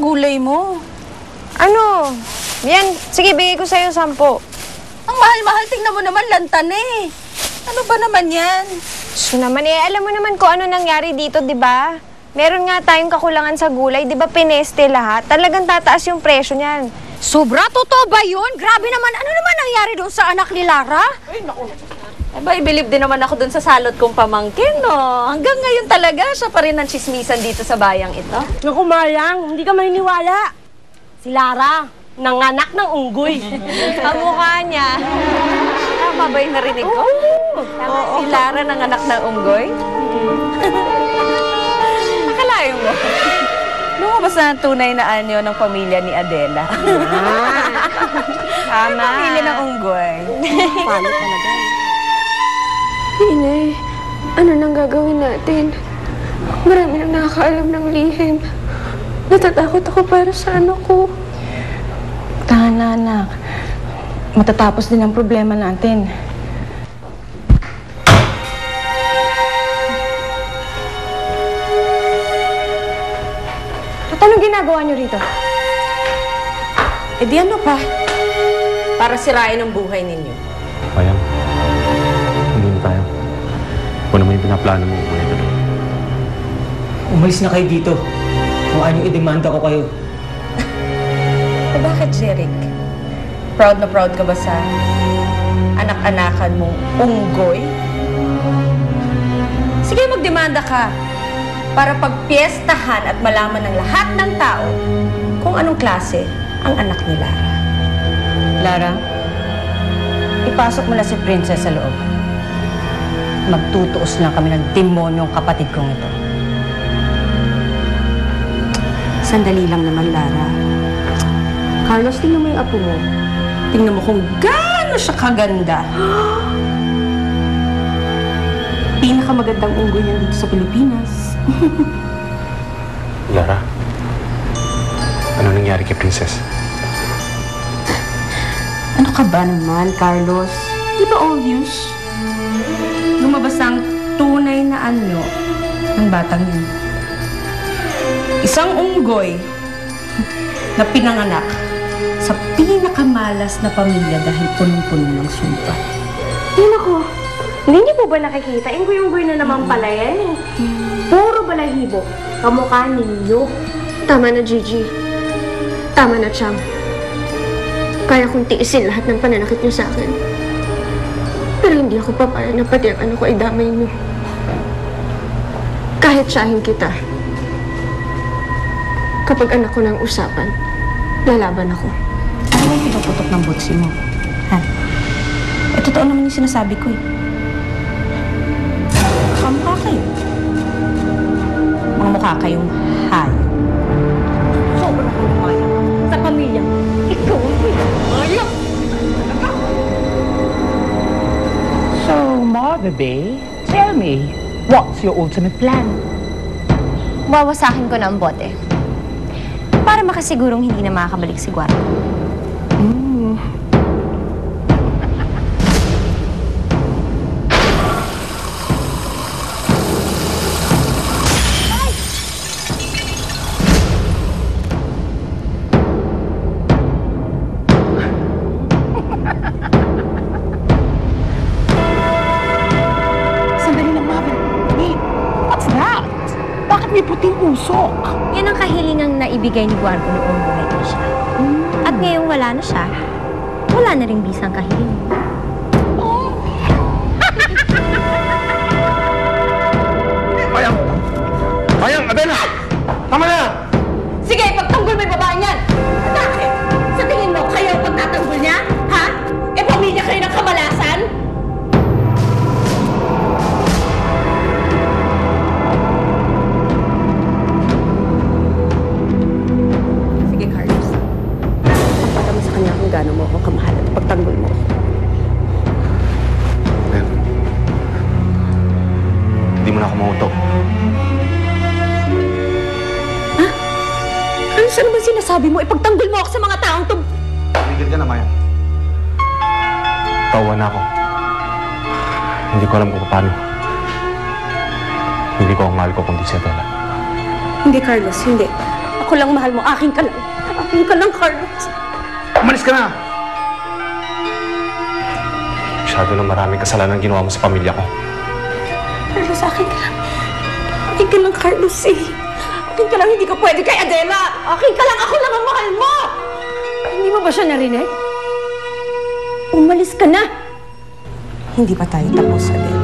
gulay mo. Ano? Yan, sige, bigay ko sa'yo 10. Ang mahal-mahal, tingnan mo naman, lantan eh. Ano ba naman yan? So naman alam mo naman kung ano nangyari dito, di ba? Meron nga tayong kakulangan sa gulay, di ba pineste lahat? Talagang tataas yung presyo niyan. Sobra? Totoo ba yun? Grabe naman. Ano naman nangyari doon sa anak ni Lara? Ay, naku. Aba, i-believe din naman ako doon sa salot kong pamangkin, no? Hanggang ngayon talaga, siya pa rin ang chismisan dito sa bayang ito. Naku, Mayang, hindi ka maniniwala. Si Lara, nanganak ng unggoy. Ang mukha niya. Tama ba yung narinig ko? Oo. Si Lara nanganak ng unggoy? Nakalayo mo. Lumabas na ang tunay na anyo ng pamilya ni Adela. Tama. Pamilya ng unggoy. Paano talaga? Inay, ano nang gagawin natin? Marami nang nakakaalam ng lihim. Natatakot ako para sa anak ko. Tahan na, anak. Matatapos din ang problema natin. At anong ginagawa niyo rito? Eh di ano pa? Para sirain ang buhay ninyo. Mayang, hindi na tayo. Kung naman yung pinaplano mo, kung ito. Umalis na kayo dito. Kung ano yung idemanda ko kayo. Eh bakit, Jeric? Proud na proud ka ba sa anak-anakan mong unggoy? Sige, magdemanda ka. Para pagpiestahan at malaman ng lahat ng tao kung anong klase ang anak ni Lara. Lara, ipasok mo na si Princess sa loob. Magtutuos lang kami ng demonyong kapatid kong ito. Sandali lang naman, Lara. Carlos, tingnan mo yung apo mo. Tingnan mo kung gaano siya kaganda. Pinakamagandang unggoy niya dito sa Pilipinas. Lara, ano nangyari kay Princess? Ano ka ba naman, Carlos? Di ba obvious? Lumabas ang tunay na anyo ng batang yun. Isang unggoy na pinanganak sa pinakamalas na pamilya dahil punong-puno ng sumpa. Ay, naku. Hindi niyo po ba nakikita? Unggoy-unggoy na naman pala yan. Puro balahibo. Kamukha ninyo. Tama na, Gigi. Tama na, Chang. Kaya kong tiisin lahat ng pananakit niyo sa akin. Pero hindi ako papayag na pati ang anak ko ay damay niyo. Kahit siyahin kita. Kapag anak ko ng usapan, lalaban ako. Ano ba yung pinuputok ng butsi mo? Ha? Eh, totoo naman yung sinasabi ko eh. Kamukha kayo. Mga mukha kayong hayop. Sobrang kumaya. Sa pamilya, ikaw ang pinamaya. So, Marvin, tell me, what's your ultimate plan? Wawasakin ko na ang bote. Para makasigurong hindi na makakabalik si Guardo. Sandali lang, Marvin. Wait, what's that? Bakit may puting usok? Yan ang kahilingang naibigay ni Guardo noong buhay pa siya. At ngayong wala na siya, wala na rin bisang kahiling. Mayang! Mayang! Adela! Tama na! Sige, pagtanggol mo yung babae niyan! Bakit? Sa tingin mo, kayo ang pagtatanggol niya? Ha? Eh, pamilya kayo ng kamalasan? Sige, Carlos. Pagpata mo sa kanya kung gaano mo ako kamahal at pagtanggol mo ako. Mayang, hindi mo na ako mauto. Ano sa naman sinasabi mo? Ipagtanggol mo ako sa mga taong to... Tumigil ka na, Mayang. Tawa na ako. Hindi ko alam kung paano. Hindi ko ang mahal ko kundi si Adela. Hindi, Carlos, hindi. Ako lang mahal mo. Akin ka lang. Akin ka lang, Carlos. Umalis ka na! Masyado na maraming kasalanan ginawa mo sa pamilya ko. Carlos, akin ka lang. Akin ka lang, Carlos, eh. Akin ka lang, hindi ka pwede kay Adela. Akin ka lang, ako lang ang mahal mo. Hindi mo ba siya narinig? Umalis ka na. Hindi pa tayo tapos, Adela.